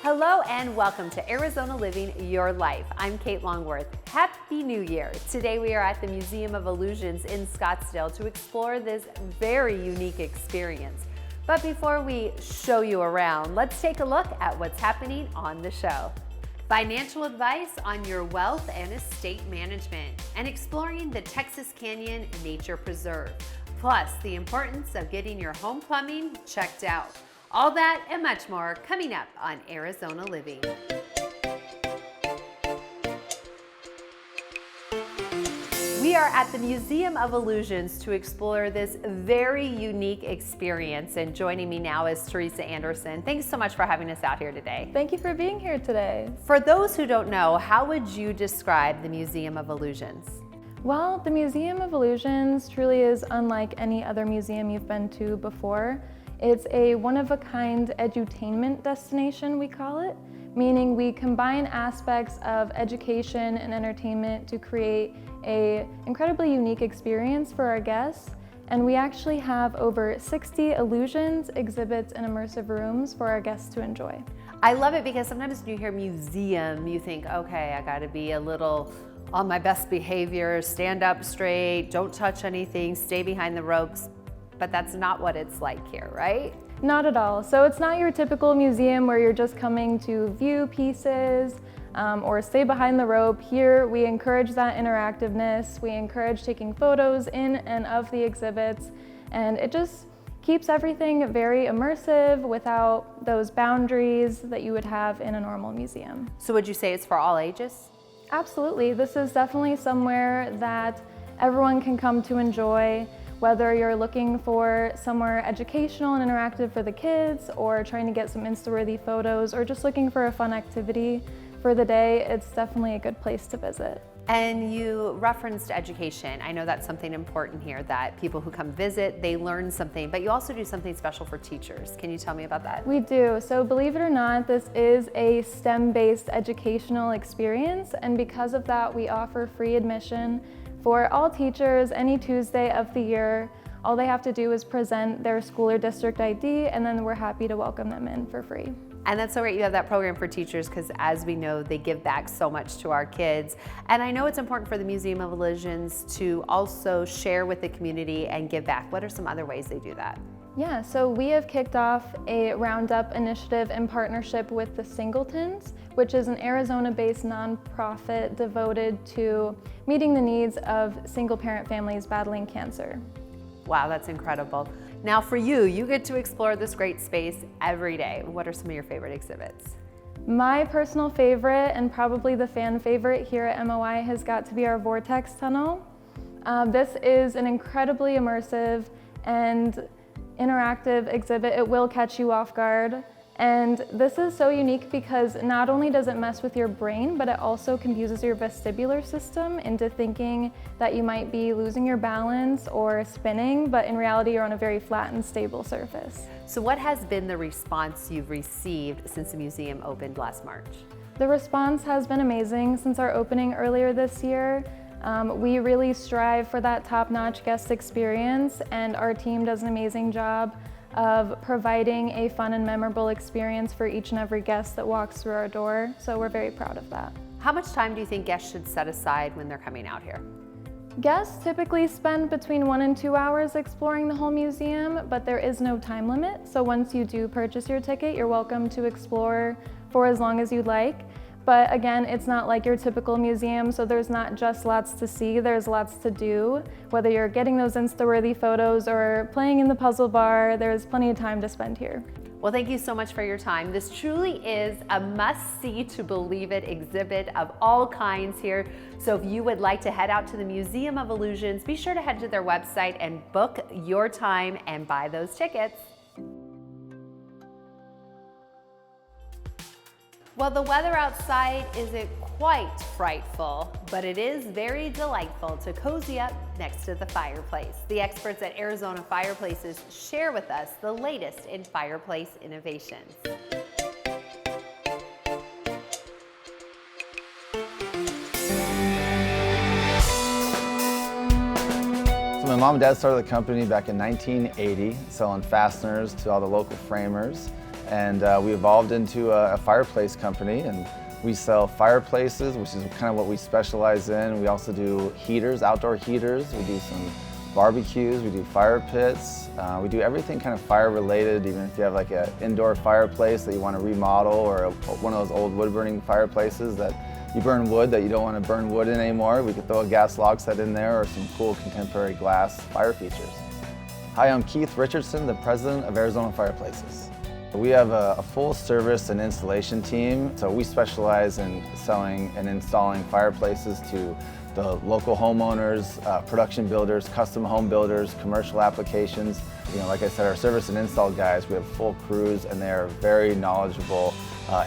Hello and welcome to Arizona Living Your Life. I'm Kate Longworth. Happy New Year. Today we are at the Museum of Illusions in Scottsdale to explore this very unique experience. But before we show you around, let's take a look at what's happening on the show. Financial advice on your wealth and estate management, and exploring the Texas Canyon Nature Preserve, plus the importance of getting your home plumbing checked out. All that and much more coming up on Arizona Living. We are at the Museum of Illusions to explore this very unique experience, and joining me now is Teresa Anderson. Thanks so much for having us out here today. Thank you for being here today. For those who don't know, how would you describe the Museum of Illusions? Well, the Museum of Illusions truly is unlike any other museum you've been to before. It's a one-of-a-kind edutainment destination, we call it, meaning we combine aspects of education and entertainment to create an incredibly unique experience for our guests. And we actually have over 60 illusions, exhibits, and immersive rooms for our guests to enjoy. I love it because sometimes when you hear museum, you think, okay, I gotta be a little on my best behavior, stand up straight, don't touch anything, stay behind the ropes. But that's not what it's like here, right? Not at all. So it's not your typical museum where you're just coming to view pieces or stay behind the rope. Here we encourage that interactiveness. We encourage taking photos in and of the exhibits, and it just keeps everything very immersive without those boundaries that you would have in a normal museum. So would you say it's for all ages? Absolutely. This is definitely somewhere that everyone can come to enjoy. Whether you're looking for somewhere educational and interactive for the kids, or trying to get some Insta-worthy photos, or just looking for a fun activity for the day, it's definitely a good place to visit. And you referenced education. I know that's something important here, that people who come visit, they learn something, but you also do something special for teachers. Can you tell me about that? We do. So believe it or not, this is a STEM-based educational experience, and because of that, we offer free admission for all teachers any Tuesday of the year. All they have to do is present their school or district ID, and then we're happy to welcome them in for free. And that's so great you have that program for teachers, because as we know, they give back so much to our kids. And I know it's important for the Museum of Illusions to also share with the community and give back. What are some other ways they do that? Yeah, so we have kicked off a Roundup initiative in partnership with the Singletons, which is an Arizona-based nonprofit devoted to meeting the needs of single-parent families battling cancer. Wow, that's incredible. Now for you, you get to explore this great space every day. What are some of your favorite exhibits? My personal favorite, and probably the fan favorite here at MOI, has got to be our Vortex Tunnel. This is an incredibly immersive and interactive exhibit. It will catch you off guard. And this is so unique because not only does it mess with your brain, but it also confuses your vestibular system into thinking that you might be losing your balance or spinning, but in reality you're on a very flat and stable surface. So what has been the response you've received since the museum opened last March? The response has been amazing since our opening earlier this year. We really strive for that top-notch guest experience, and our team does an amazing job of providing a fun and memorable experience for each and every guest that walks through our door, so we're very proud of that. How much time do you think guests should set aside when they're coming out here? Guests typically spend between 1 and 2 hours exploring the whole museum, but there is no time limit, so once you do purchase your ticket, you're welcome to explore for as long as you'd like. But again, it's not like your typical museum, so there's not just lots to see, there's lots to do. Whether you're getting those Insta-worthy photos or playing in the puzzle bar, there's plenty of time to spend here. Well, thank you so much for your time. This truly is a must-see to believe it exhibit of all kinds here. So if you would like to head out to the Museum of Illusions, be sure to head to their website and book your time and buy those tickets. Well, the weather outside isn't quite frightful, but it is very delightful to cozy up next to the fireplace. The experts at Arizona Fireplaces share with us the latest in fireplace innovations. So my mom and dad started the company back in 1980, selling fasteners to all the local framers. and we evolved into a fireplace company, and we sell fireplaces, which is kind of what we specialize in. We also do heaters, outdoor heaters. We do some barbecues, we do fire pits. We do everything kind of fire related, even if you have like an indoor fireplace that you want to remodel, or one of those old wood burning fireplaces that you burn wood that you don't want to burn wood in anymore. We could throw a gas log set in there, or some cool contemporary glass fire features. Hi, I'm Keith Richardson, the president of Arizona Fireplaces. We have a full service and installation team, so we specialize in selling and installing fireplaces to the local homeowners, production builders, custom home builders, commercial applications. Like I said, our service and install guys, we have full crews, and they are very knowledgeable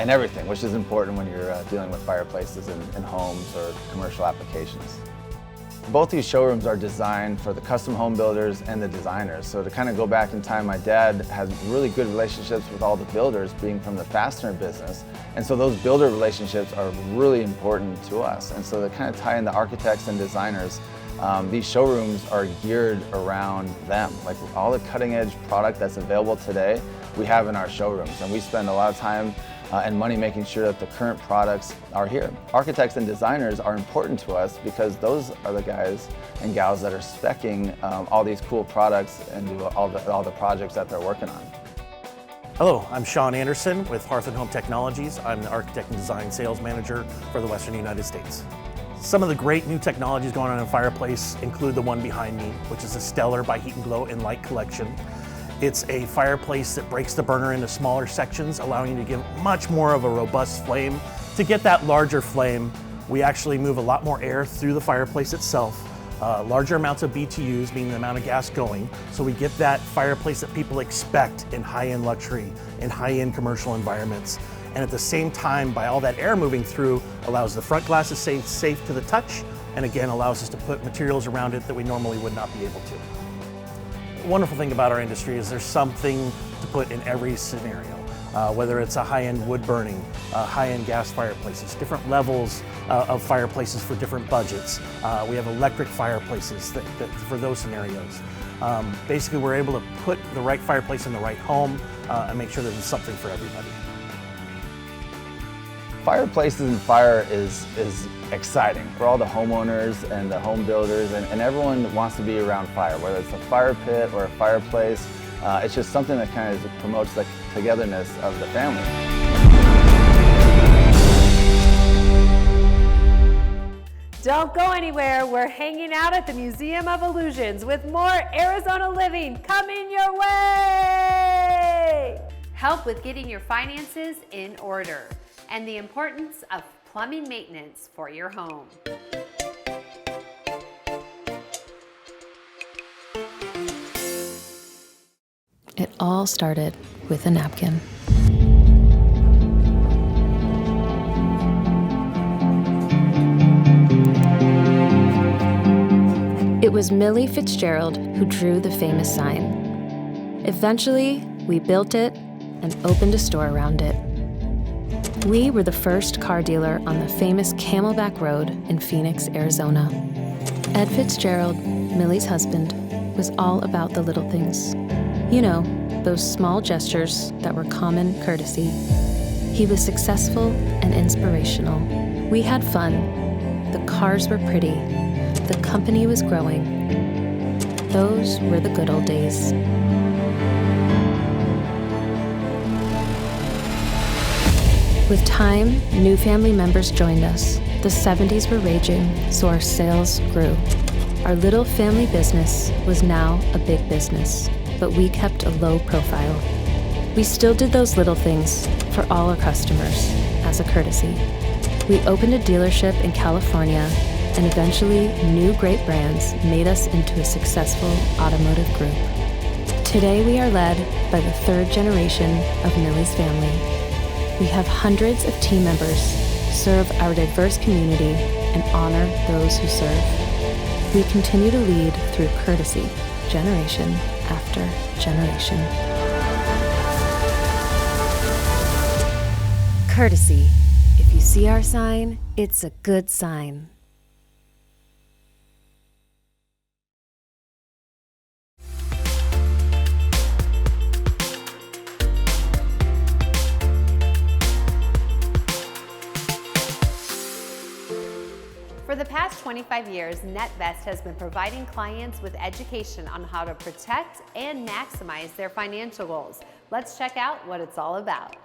in everything, which is important when you're dealing with fireplaces in homes or commercial applications. Both these showrooms are designed for the custom home builders and the designers. So to kind of go back in time, my dad has really good relationships with all the builders, being from the fastener business. And so those builder relationships are really important to us. And so to kind of tie in the architects and designers, these showrooms are geared around them. Like all the cutting edge product that's available today, we have in our showrooms. And we spend a lot of time and money making sure that the current products are here. Architects and designers are important to us because those are the guys and gals that are speccing all these cool products and do all the projects that they're working on. Hello, I'm Sean Anderson with Hearth & Home Technologies. I'm the Architect and Design Sales Manager for the Western United States. Some of the great new technologies going on in fireplace include the one behind me, which is the Stellar by Heat & Glow in Light Collection. It's a fireplace that breaks the burner into smaller sections, allowing you to give much more of a robust flame. To get that larger flame, we actually move a lot more air through the fireplace itself, larger amounts of BTUs, meaning the amount of gas going, so we get that fireplace that people expect in high-end luxury, in high-end commercial environments. And at the same time, by all that air moving through, allows the front glass to stay safe to the touch, and again, allows us to put materials around it that we normally would not be able to. The wonderful thing about our industry is there's something to put in every scenario, whether it's a high-end wood burning, high-end gas fireplaces, different levels of fireplaces for different budgets. We have electric fireplaces for those scenarios. Basically, we're able to put the right fireplace in the right home and make sure that there's something for everybody. Fireplaces and fire is exciting for all the homeowners and the home builders, and everyone wants to be around fire, whether it's a fire pit or a fireplace. It's just something that kind of promotes the togetherness of the family. Don't go anywhere. We're hanging out at the Museum of Illusions with more Arizona living coming your way. Help with getting your finances in order and the importance of plumbing maintenance for your home. It all started with a napkin. It was Millie Fitzgerald who drew the famous sign. Eventually, we built it and opened a store around it. We were the first car dealer on the famous Camelback Road in Phoenix, Arizona. Ed Fitzgerald, Millie's husband, was all about the little things. You know, those small gestures that were common courtesy. He was successful and inspirational. We had fun. The cars were pretty. The company was growing. Those were the good old days. With time, new family members joined us. The 70s were raging, so our sales grew. Our little family business was now a big business, but we kept a low profile. We still did those little things for all our customers as a courtesy. We opened a dealership in California, and eventually new great brands made us into a successful automotive group. Today we are led by the third generation of Millie's family. We have hundreds of team members, serve our diverse community, and honor those who serve. We continue to lead through courtesy, generation after generation. Courtesy. If you see our sign, it's a good sign. For the past 25 years, NetVest has been providing clients with education on how to protect and maximize their financial goals. Let's check out what it's all about.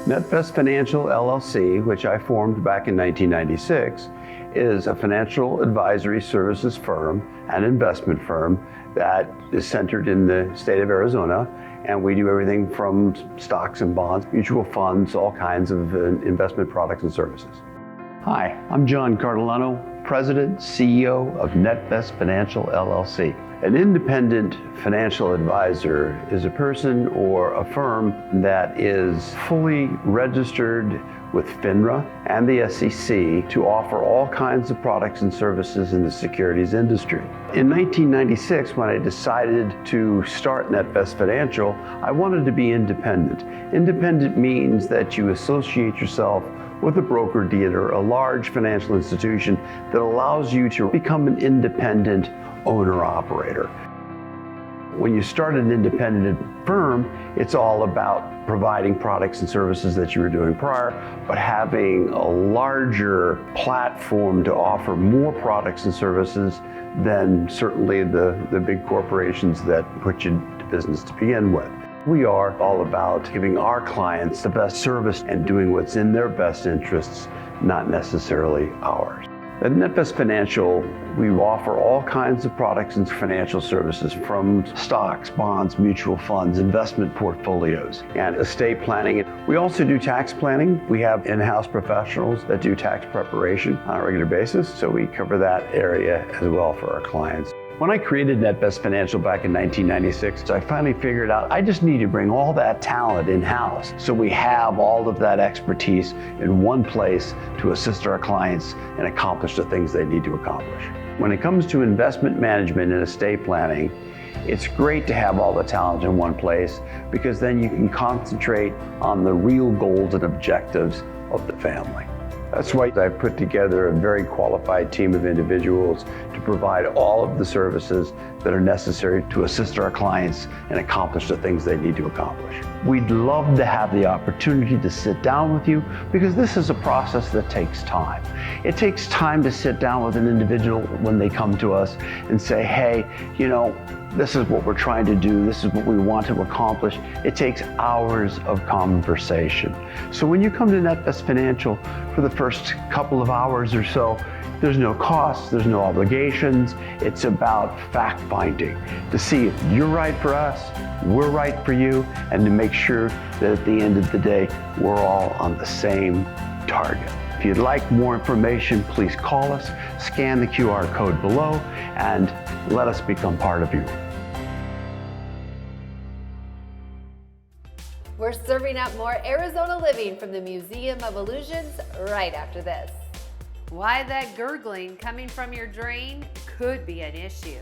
NetVest Financial LLC, which I formed back in 1996, is a financial advisory services firm and investment firm that is centered in the state of Arizona, and we do everything from stocks and bonds, mutual funds, all kinds of investment products and services. Hi, I'm John Cardilano, President, CEO of NetVest Financial LLC. An independent financial advisor is a person or a firm that is fully registered with FINRA and the SEC to offer all kinds of products and services in the securities industry. In 1996, when I decided to start NetVest Financial, I wanted to be independent. Independent means that you associate yourself with a broker-dealer, a large financial institution that allows you to become an independent owner-operator. When you start an independent firm, it's all about providing products and services that you were doing prior, but having a larger platform to offer more products and services than certainly the big corporations that put you into business to begin with. We are all about giving our clients the best service and doing what's in their best interests, not necessarily ours. At NetVest Financial, we offer all kinds of products and financial services, from stocks, bonds, mutual funds, investment portfolios, and estate planning. We also do tax planning. We have in-house professionals that do tax preparation on a regular basis, so we cover that area as well for our clients. When I created NetVest Financial back in 1996, I finally figured out I just need to bring all that talent in-house so we have all of that expertise in one place to assist our clients and accomplish the things they need to accomplish. When it comes to investment management and estate planning, it's great to have all the talent in one place because then you can concentrate on the real goals and objectives of the family. That's why I've put together a very qualified team of individuals to provide all of the services that are necessary to assist our clients and accomplish the things they need to accomplish. We'd love to have the opportunity to sit down with you because this is a process that takes time. It takes time to sit down with an individual when they come to us and say, hey, this is what we're trying to do, this is what we want to accomplish. It takes hours of conversation. So when you come to NetVest Financial for the first couple of hours or so, there's no costs, there's no obligations. It's about fact-finding to see if you're right for us, we're right for you, and to make sure that at the end of the day, we're all on the same target. If you'd like more information, please call us, scan the QR code below, and let us become part of you. We're serving up more Arizona living from the Museum of Illusions right after this. Why that gurgling coming from your drain could be an issue.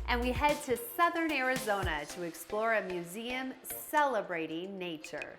And we head to southern Arizona to explore a museum celebrating nature.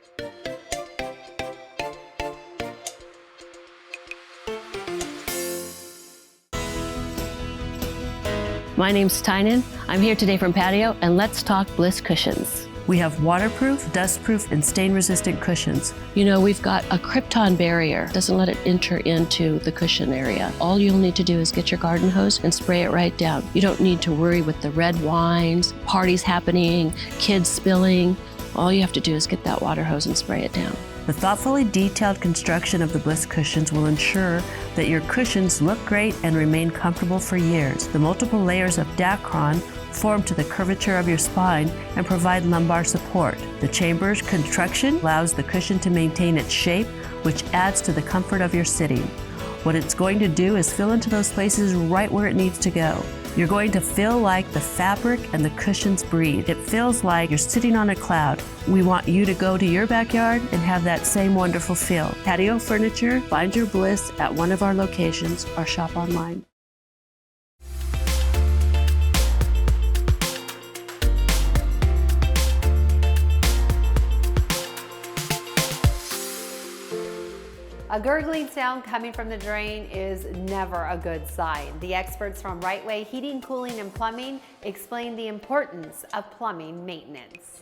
My name's Tynan. I'm here today from Patio, and let's talk Bliss cushions. We have waterproof, dustproof, and stain-resistant cushions. We've got a Krypton barrier. Doesn't let it enter into the cushion area. All you'll need to do is get your garden hose and spray it right down. You don't need to worry with the red wines, parties happening, kids spilling. All you have to do is get that water hose and spray it down. The thoughtfully detailed construction of the Bliss cushions will ensure that your cushions look great and remain comfortable for years. The multiple layers of Dacron form to the curvature of your spine and provide lumbar support. The chamber's construction allows the cushion to maintain its shape, which adds to the comfort of your sitting. What it's going to do is fill into those places right where it needs to go. You're going to feel like the fabric and the cushions breathe. It feels like you're sitting on a cloud. We want you to go to your backyard and have that same wonderful feel. Patio Furniture, find your bliss at one of our locations or shop online. A gurgling sound coming from the drain is never a good sign. The experts from Right Way Heating, Cooling, and Plumbing explain the importance of plumbing maintenance.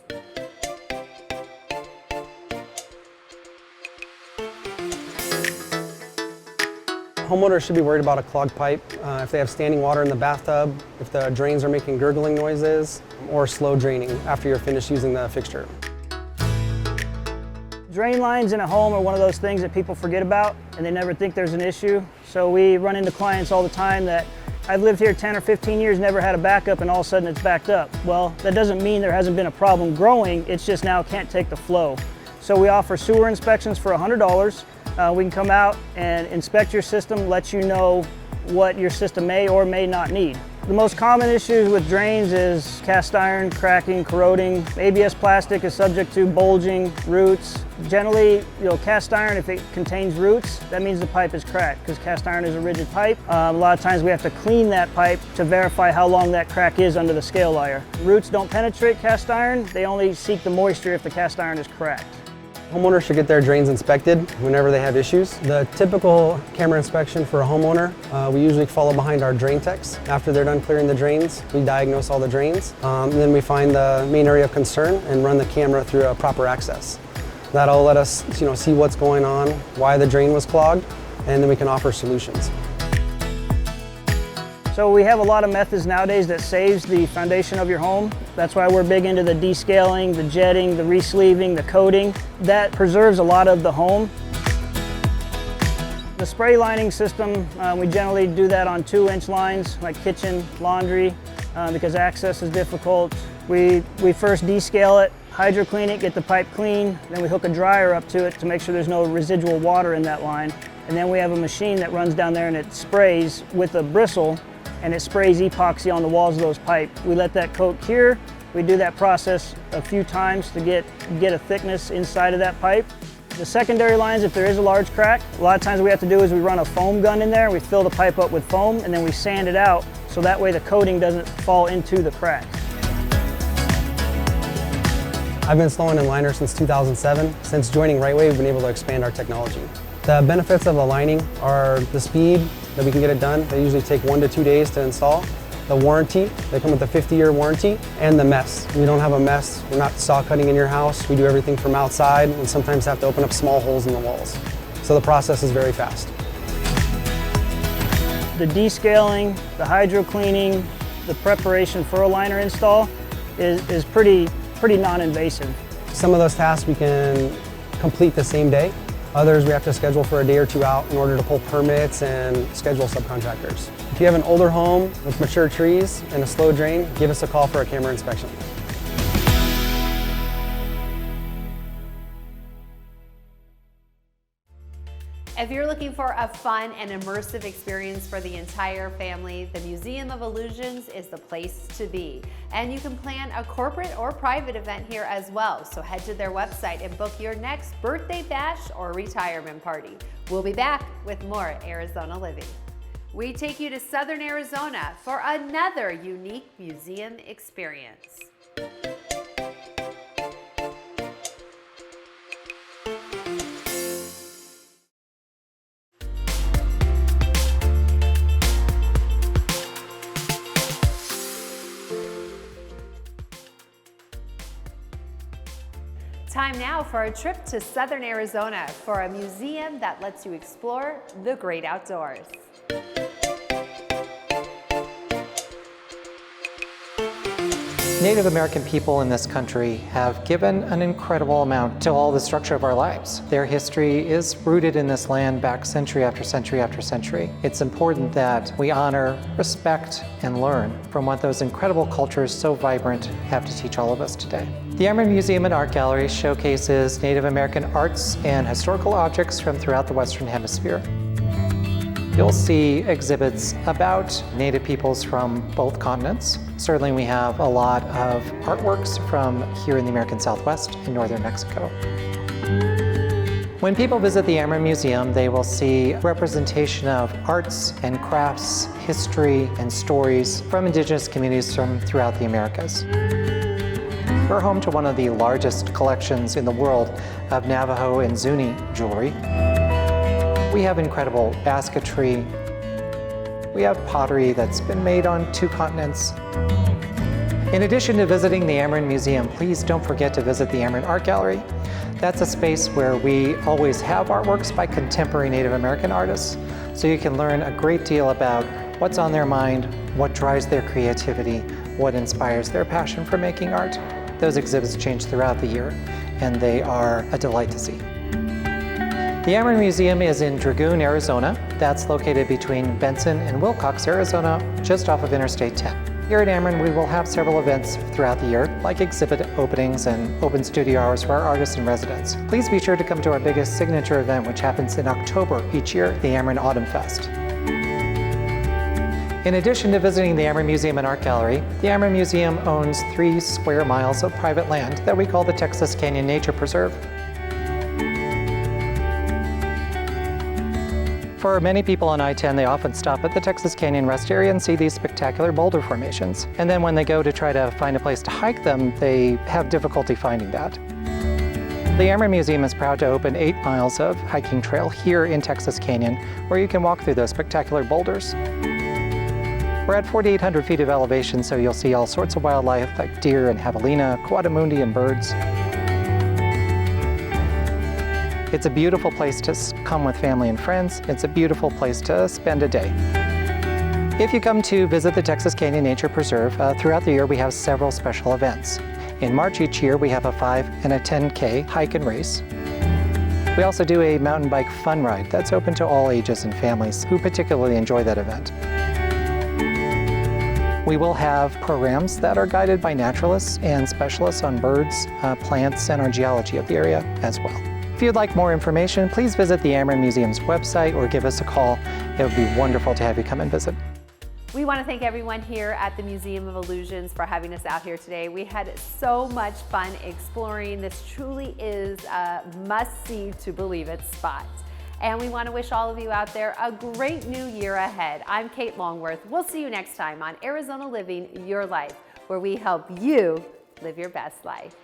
Homeowners should be worried about a clogged pipe, if they have standing water in the bathtub, if the drains are making gurgling noises, or slow draining after you're finished using the fixture. Drain lines in a home are one of those things that people forget about and they never think there's an issue. So we run into clients all the time that I've lived here 10 or 15 years, never had a backup, and all of a sudden it's backed up. Well, that doesn't mean there hasn't been a problem growing, it's just now can't take the flow. So we offer sewer inspections for $100. We can come out and inspect your system, let you know what your system may or may not need. The most common issues with drains is cast iron, cracking, corroding. ABS plastic is subject to bulging, roots. Generally, cast iron, if it contains roots, that means the pipe is cracked because cast iron is a rigid pipe. A lot of times we have to clean that pipe to verify how long that crack is under the scale layer. Roots don't penetrate cast iron, they only seek the moisture if the cast iron is cracked. Homeowners should get their drains inspected whenever they have issues. The typical camera inspection for a homeowner, we usually follow behind our drain techs. After they're done clearing the drains, we diagnose all the drains. And then we find the main area of concern and run the camera through a proper access. That'll let us see what's going on, why the drain was clogged, and then we can offer solutions. So we have a lot of methods nowadays that saves the foundation of your home. That's why we're big into the descaling, the jetting, the re-sleeving, the coating. That preserves a lot of the home. The spray lining system, we generally do that on 2-inch lines, like kitchen, laundry, because access is difficult. We first descale it, hydro clean it, get the pipe clean, then we hook a dryer up to it to make sure there's no residual water in that line. And then we have a machine that runs down there and it sprays with a bristle, and it sprays epoxy on the walls of those pipes. We let that coat cure. We do that process a few times to get a thickness inside of that pipe. The secondary lines, if there is a large crack, a lot of times what we have to do is we run a foam gun in there, we fill the pipe up with foam, and then we sand it out so that way the coating doesn't fall into the crack. I've been installing in liner since 2007. Since joining Rightway, we've been able to expand our technology. The benefits of the lining are the speed that we can get it done. They usually take 1 to 2 days to install. The warranty, they come with a 50-year warranty, and the mess. We don't have a mess. We're not saw cutting in your house. We do everything from outside and sometimes have to open up small holes in the walls. So the process is very fast. The descaling, the hydro cleaning, the preparation for a liner install is pretty non-invasive. Some of those tasks we can complete the same day. Others we have to schedule for a day or two out in order to pull permits and schedule subcontractors. If you have an older home with mature trees and a slow drain, give us a call for a camera inspection. If you're looking for a fun and immersive experience for the entire family, the Museum of Illusions is the place to be. And you can plan a corporate or private event here as well. So head to their website and book your next birthday bash or retirement party. We'll be back with more Arizona Living. We take you to Southern Arizona for another unique museum experience. Time now for a trip to Southern Arizona for a museum that lets you explore the great outdoors. Native American people in this country have given an incredible amount to all the structure of our lives. Their history is rooted in this land back century after century after century. It's important that we honor, respect, and learn from what those incredible cultures so vibrant have to teach all of us today. The Ameren Museum and Art Gallery showcases Native American arts and historical objects from throughout the Western Hemisphere. You'll see exhibits about Native peoples from both continents. Certainly we have a lot of artworks from here in the American Southwest and northern Mexico. When people visit the Ameren Museum, they will see representation of arts and crafts, history and stories from indigenous communities from throughout the Americas. We're home to one of the largest collections in the world of Navajo and Zuni jewelry. We have incredible basketry. We have pottery that's been made on 2 continents. In addition to visiting the Ameren Museum, please don't forget to visit the Ameren Art Gallery. That's a space where we always have artworks by contemporary Native American artists, so you can learn a great deal about what's on their mind, what drives their creativity, what inspires their passion for making art. Those exhibits change throughout the year, and they are a delight to see. The Ameren Museum is in Dragoon, Arizona. That's located between Benson and Wilcox, Arizona, just off of Interstate 10. Here at Ameren, we will have several events throughout the year, like exhibit openings and open studio hours for our artists and residents. Please be sure to come to our biggest signature event, which happens in October each year, the Ameren Autumn Fest. In addition to visiting the Ameren Museum and Art Gallery, the Ameren Museum owns 3 square miles of private land that we call the Texas Canyon Nature Preserve. For many people on I-10, they often stop at the Texas Canyon Rest Area and see these spectacular boulder formations. And then when they go to try to find a place to hike them, they have difficulty finding that. The Ameren Museum is proud to open 8 miles of hiking trail here in Texas Canyon, where you can walk through those spectacular boulders. We're at 4,800 feet of elevation, so you'll see all sorts of wildlife like deer and javelina, coatimundi and birds. It's a beautiful place to come with family and friends. It's a beautiful place to spend a day. If you come to visit the Texas Canyon Nature Preserve, throughout the year we have several special events. In March each year we have a 5 and a 10K hike and race. We also do a mountain bike fun ride that's open to all ages and families who particularly enjoy that event. We will have programs that are guided by naturalists and specialists on birds, plants, and our geology of the area as well. If you'd like more information, please visit the Ameren Museum's website or give us a call. It would be wonderful to have you come and visit. We want to thank everyone here at the Museum of Illusions for having us out here today. We had so much fun exploring. This truly is a must-see to believe it spot. And we want to wish all of you out there a great new year ahead. I'm Kate Longworth. We'll see you next time on Arizona Living Your Life, where we help you live your best life.